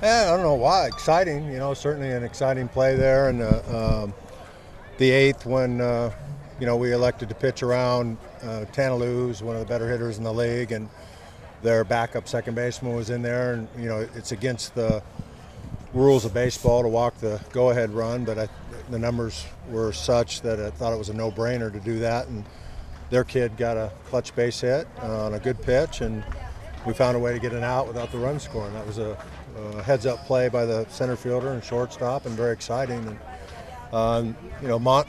I don't know why. Exciting, certainly an exciting play there. And the eighth, when we elected to pitch around Tanaloo, who's one of the better hitters in the league, and their backup second baseman was in there. And it's against the rules of baseball to walk the go-ahead run, but the numbers were such that I thought it was a no-brainer to do that. And their kid got a clutch base hit on a good pitch, and we found a way to get an out without the run scoring. That was a heads-up play by the center fielder and shortstop, and very exciting. And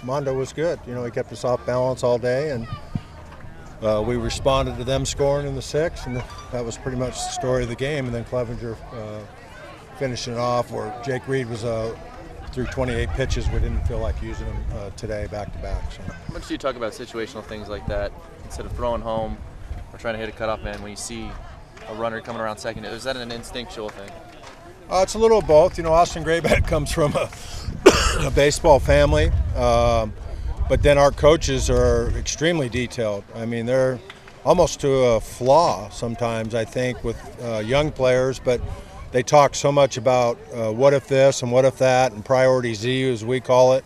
Mondo was good. He kept us off balance all day, and we responded to them scoring in the sixth, and that was pretty much the story of the game. And then Clevenger finishing it off, where Jake Reed was through 28 pitches. We didn't feel like using him today back-to-back. So. How much do you talk about situational things like that instead of throwing home or trying to hit a cutoff man when you see a runner coming around second? Is that an instinctual thing? It's a little of both. Austin Graybeck comes from a baseball family, but then our coaches are extremely detailed. I mean, they're almost to a flaw sometimes, I think, with young players, but they talk so much about what if this and what if that, and priority Z, as we call it.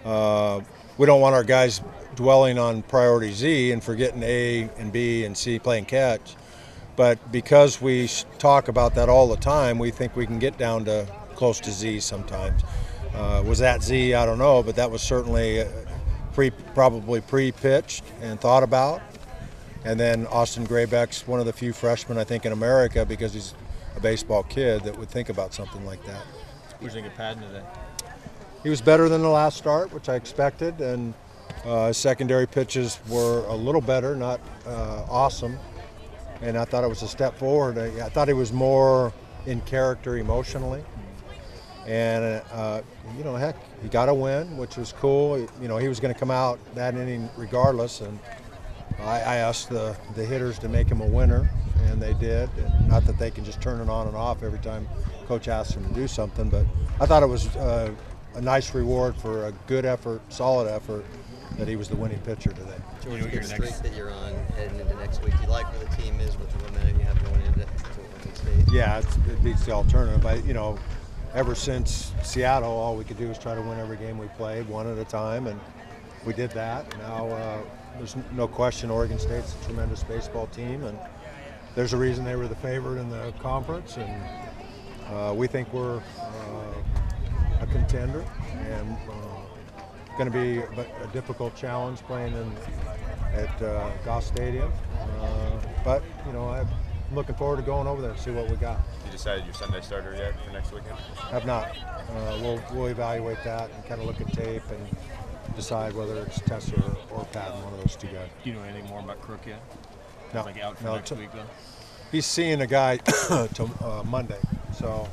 We don't want our guys dwelling on priority Z and forgetting A and B and C playing catch. But because we talk about that all the time, we think we can get down to close to Z sometimes. Was that Z? I don't know, but that was certainly probably pre-pitched and thought about. And then Austin Graybeck's one of the few freshmen, I think, in America, because he's a baseball kid, that would think about something like that. What do you think of Padden today? He was better than the last start, which I expected, and his secondary pitches were a little better, not awesome. And I thought it was a step forward. I thought he was more in character emotionally. And, heck, he got a win, which was cool. He was going to come out that inning regardless. And I asked the hitters to make him a winner, and they did. And not that they can just turn it on and off every time Coach asks them to do something, but I thought it was a nice reward for a good effort, solid effort, that he was the winning pitcher today. George, good streak that you're on heading into next week. Do you like where the team is with the momentum you have going into Oregon State? Yeah, it beats the alternative. Ever since Seattle, all we could do was try to win every game we played, one at a time, and we did that. Now there's no question Oregon State's a tremendous baseball team, and there's a reason they were the favorite in the conference, and we think we're a contender, and going to be a difficult challenge playing at Goss Stadium. But I'm looking forward to going over there and see what we got. You decided your Sunday starter yet for next weekend? Have not. We'll evaluate that and kind of look at tape and decide whether it's Tesser or Patton, one of those two guys. Do you know anything more about Crook yet? No. Like out for next week, though? He's seeing a guy to Monday, so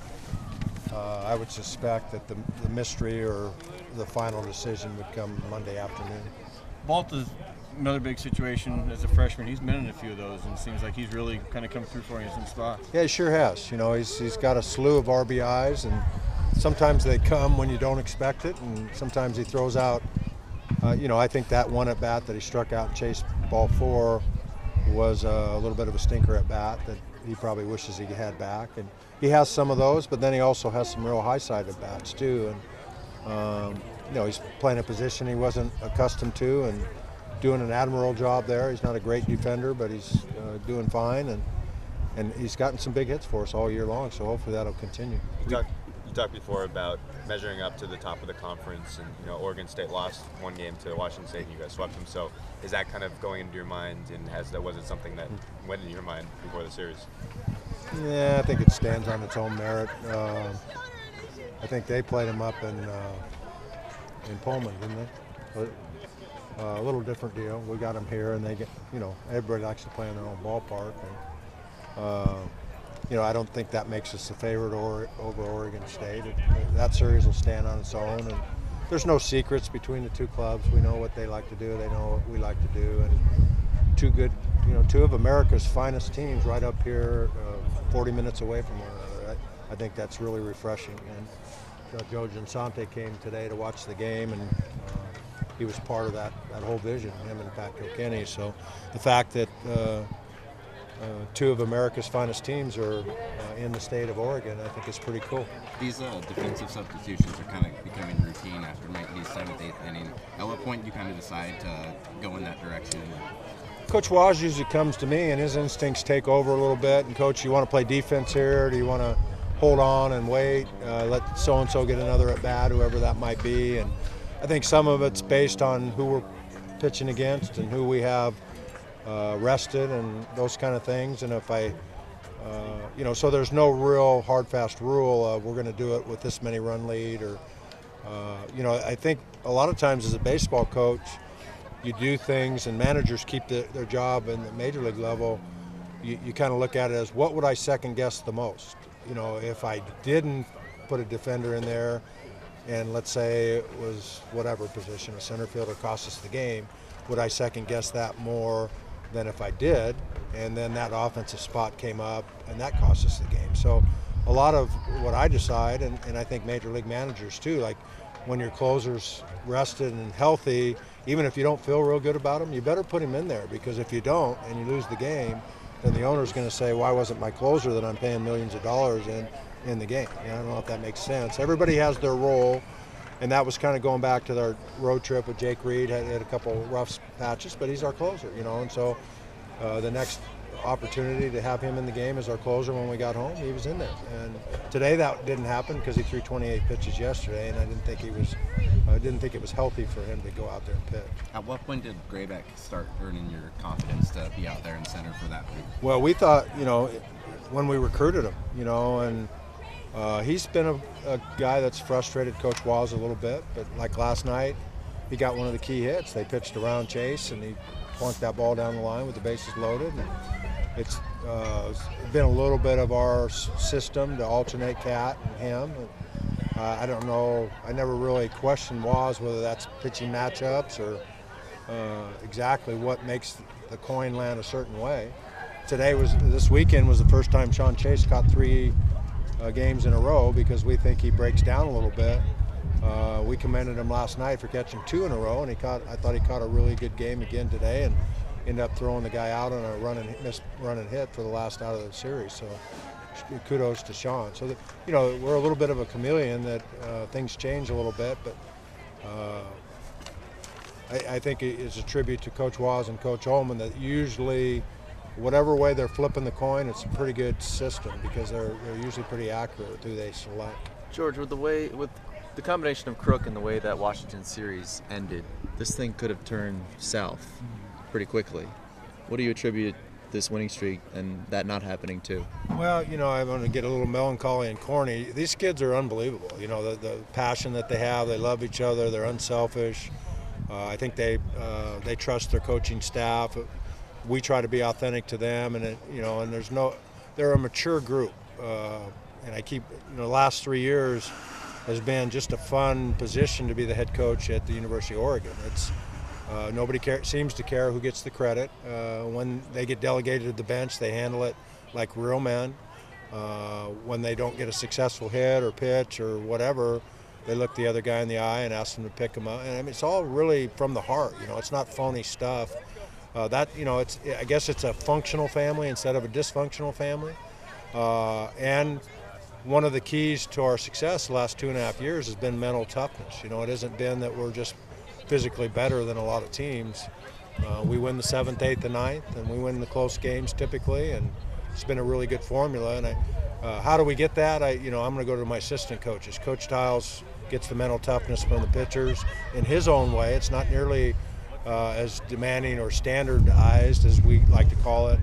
I would suspect that the mystery or the final decision would come Monday afternoon. Balta's another big situation as a freshman. He's been in a few of those, and it seems like he's really kind of come through for you in some spots. Yeah, he sure has. He's got a slew of RBIs, and sometimes they come when you don't expect it, and sometimes he throws out. I think that one at bat that he struck out and chased ball 4 was a little bit of a stinker at bat that he probably wishes he had back. And he has some of those, but then he also has some real high-sided bats too. And he's playing a position he wasn't accustomed to, and doing an admirable job there. He's not a great defender, but he's doing fine, and he's gotten some big hits for us all year long. So hopefully that'll continue. You talked before about measuring up to the top of the conference, and Oregon State lost one game to Washington State, and you guys swept them. So is that kind of going into your mind, and was it something that went in your mind before the series? Yeah, I think it stands on its own merit. I think they played him up in Pullman, didn't they? But, a little different deal. We got them here, and they get, everybody likes to play in their own ballpark. And, I don't think that makes us the favorite over Oregon State. That series will stand on its own, and there's no secrets between the two clubs. We know what they like to do. They know what we like to do, and two of America's finest teams right up here, 40 minutes away from one another. I think that's really refreshing. And Joe Ginsante came today to watch the game, and he was part of that whole vision, him and Pat Kilkenny. So the fact that two of America's finest teams are in the state of Oregon. I think it's pretty cool. These defensive substitutions are kind of becoming routine after the 7th, 8th inning. At what point do you kind of decide to go in that direction? Coach Waz usually comes to me and his instincts take over a little bit. And Coach, you want to play defense here? Do you want to hold on and wait? Let so-and-so get another at bat, whoever that might be. And I think some of it's based on who we're pitching against and who we have rested and those kind of things. And if so there's no real hard, fast rule. We're going to do it with this many run lead or, I think a lot of times as a baseball coach, you do things and managers keep their job in the major league level. You kind of look at it as what would I second guess the most? If I didn't put a defender in there and let's say it was whatever position, a center fielder cost us the game, would I second guess that more than if I did? And then that offensive spot came up and that cost us the game. So a lot of what I decide, and I think major league managers too, like when your closer's rested and healthy, even if you don't feel real good about him, you better put him in there, because if you don't and you lose the game, then the owner's going to say, why wasn't my closer that I'm paying millions of dollars in the game? I don't know if that makes sense. Everybody has their role, and that was kind of going back to our road trip with Jake Reed. Had a couple rough patches, but he's our closer, and so the next opportunity to have him in the game as our closer when we got home, he was in there. And today that didn't happen because he threw 28 pitches yesterday, and I didn't think it was healthy for him to go out there and pitch. At what point did Graybeck start earning your confidence to be out there in center for that week? Well, we thought, when we recruited him, and he's been a guy that's frustrated Coach Waz a little bit, but like last night, he got one of the key hits. They pitched around Chase, and he plunked that ball down the line with the bases loaded. And it's been a little bit of our system to alternate Cat and him. I don't know. I never really questioned Waz whether that's pitching matchups or exactly what makes the coin land a certain way. This weekend was the first time Sean Chase caught 3 games in a row because we think he breaks down a little bit. We commended him last night for catching 2 in a row, and I thought he caught a really good game again today, and ended up throwing the guy out on a missed run and hit for the last out of the series. So kudos to Sean. So we're a little bit of a chameleon that things change a little bit, but I think it's a tribute to Coach Waz and Coach Ullman that usually, whatever way they're flipping the coin, it's a pretty good system because they're usually pretty accurate with who they select. George, with the combination of Crook and the way that Washington series ended, this thing could have turned south pretty quickly. What do you attribute this winning streak and that not happening to? Well, I'm going to get a little melancholy and corny. These kids are unbelievable. The passion that they have. They love each other. They're unselfish. I think they trust their coaching staff. We try to be authentic to them, and they're a mature group. And I keep, the last 3 years has been just a fun position to be the head coach at the University of Oregon. It's nobody seems to care who gets the credit. When they get delegated to the bench, they handle it like real men. When they don't get a successful hit or pitch or whatever, they look the other guy in the eye and ask them to pick them up. And it's all really from the heart. It's not phony stuff. I guess it's a functional family instead of a dysfunctional family. And one of the keys to our success the last 2.5 years has been mental toughness. It hasn't been that we're just physically better than a lot of teams. We win the 7th, 8th, and 9th, and we win the close games typically, and it's been a really good formula. And how do we get that? I'm going to go to my assistant coaches. Coach Stiles gets the mental toughness from the pitchers in his own way. It's not nearly as demanding or standardized as we like to call it.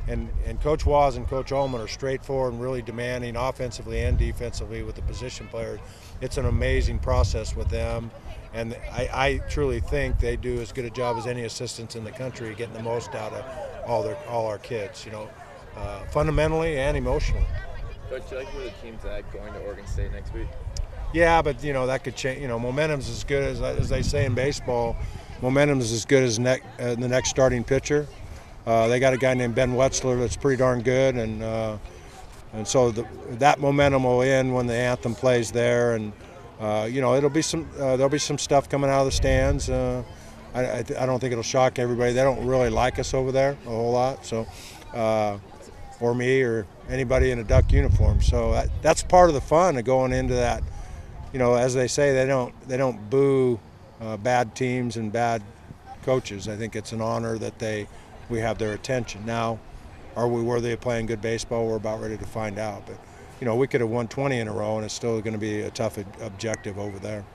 And Coach Waz and Coach Ullman are straightforward and really demanding offensively and defensively with the position players. It's an amazing process with them, and I truly think they do as good a job as any assistants in the country getting the most out of all our kids, fundamentally and emotionally. Coach, do you like where the team's at going to Oregon State next week? Yeah, but that could change. Momentum's as good as they say in baseball. Momentum's as good as the next starting pitcher. They got a guy named Ben Wetzler that's pretty darn good, and so that momentum will end when the anthem plays there, and there'll be some stuff coming out of the stands. I don't think it'll shock everybody. They don't really like us over there a whole lot, so or me or anybody in a Duck uniform. So that's part of the fun of going into that. You know, as they say, they don't boo bad teams and bad coaches. I think it's an honor that we have their attention. Now, are we worthy of playing good baseball? We're about ready to find out. But you know, we could have won 20 in a row, and it's still going to be a tough objective over there.